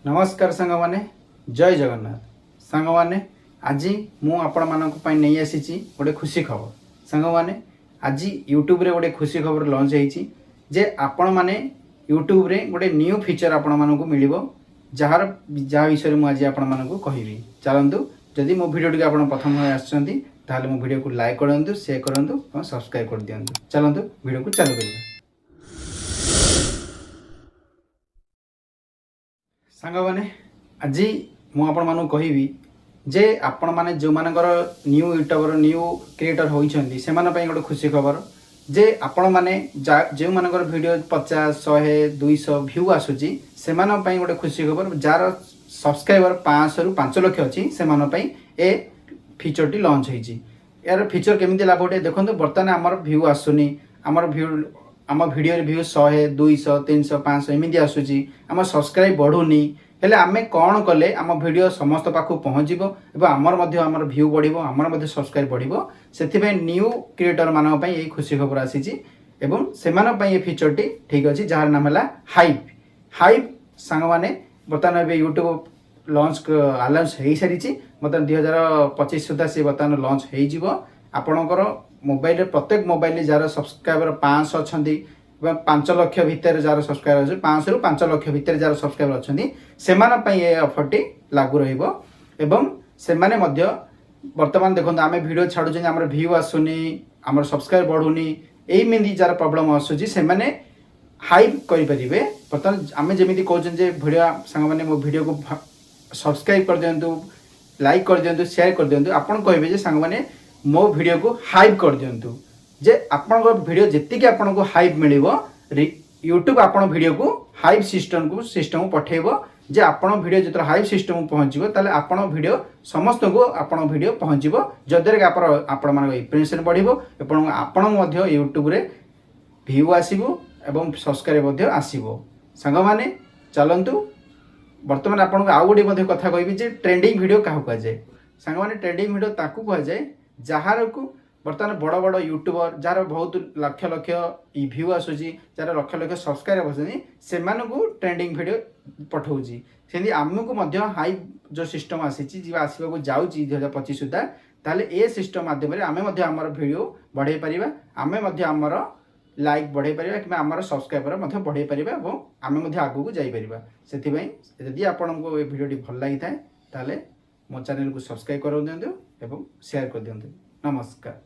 नमस्कार सांग माने जय जगन्नाथ सांग माने आज मु आपण मानक पई नहीं आसी गोटे खुशी खबर सांग माने आज यूट्यूब रे गोटे खुशी खबर लॉन्च होईची जे आपण माने यूट्यूब रे गोटे न्यू फीचर आपण मानक मिलिबो जार जा विषय मु आज आपण मानक कहिबी चलंतु जदि मो वीडियो टी आपण प्रथम आछंती ताले मो वीडियो को लाइक करंतु शेयर करंतु और सब्सक्राइब कर दियंतु चलंतु वीडियो को चालू करिबा सांग माने आज मुझे कहबी जे आपण माने जो मानकर न्यू यूट्यूबर न्यू क्रिएटर होइछंती से माने पई गोटे खुशी खबर जे आपण माने जो मानकर वीडियो 50 100 200 व्यू आसुची से माने पई गोटे खुशी खबर जार सब्सक्राइबर 500 रु 5 लाख अछि से माने पई ए फीचर टी लॉन्च होईची यार फीचर केमिति लाभ उठे देखंतु वर्तमान हमर व्यू आसुनी हमर व्यू आम वीडियो व्यू 100 200 300 500 एमती आसूची आम सब्सक्राइब बढ़ुनी हेले आमे कौन कले आम वीडियो समस्त पाखु पहुँचो आमर व्यू बढ़ो आमर सब्सक्राइब बढ़ो से न्यू क्रिएटर मान खुशी खबर आसी से फीचर टी ठीक अच्छे जार नाम है हाइप हाइप सांग मैंने बर्तमान यूट्यूब लॉन्च अनाउंस हो सारी बर्तमान 2025 सुधा सी बर्तमान लॉन्च हो आपणकर मोबाइल प्रत्येक मोबाइल जार सब्सक्राइबर 500 अच्छा 5 लाख भितर जार सब्सक्राइबर अच्छे 500 रु 5 लाख भितर जार सब्सक्राइबर अच्छा से ऑफर टी लागू रही वर्तमान देखो आम भिड छाड़ू आम व्यू आसुनी आम सब्सक्राइब बढ़ुनी यही जार प्रोब्लेम आसूसी से हाइप करेंगे बर्तमान आम जमी कहते भिडियो सांग मैंने मो वीडियो को सब्सक्राइब कर दिंतु लाइक कर दिंतु शेयर कर दिंतु आपन कहे सांग मैंने मो वीडियो को हाइप कर दिंतु जे आपण वीडियो जीक आपन को हाइप मिलिबो यूट्यूब आपन वीडियो को हाइप सिस्टम को पठेबो जे आपन वीडियो जितर हाइप सिस्टम पहुँचो ताले आपन वीडियो समस्त को आपन वीडियो पहुँचो जद्वारा कि आपण मान इम्प्रेशन बढ़िबो एवं आपण यूट्यूब रे व्यू आसीबो एवं सब्सक्राइब आसीबो सांग माने चलंतु वर्तमान आपन आउ गोटे कथा कहबी जे ट्रेंडिंग वीडियो क्या कह जाए सांग माने ट्रेंडिंग वीडियो ताकू कह जाए जार को बर्तमान बड़ बड़ यूट्यूबर जार बहुत लक्ष लक्ष व्यू आसूसी जार लक्ष लक्ष सब्सक्राइब आसुनी से ट्रेंडिंग वीडियो पठाऊँगी सेमती आमको हाई जो सिस्टम आसी आसवाक जाऊँगी 2025 सुधा ताले ए सिस्टम माध्यम आम वीडियो बढ़े पारिबा आमर लाइक बढ़े पारिबा कि आमर सब्सक्राइबर बढ़े पारिबा और आम आगू को जाई परिबा सेथिबई यदि आपको वीडियो भल लगी थाए ताले मो चैनल को सब्सक्राइब कर दिंतु एवं शेयर कर दिंतु नमस्कार।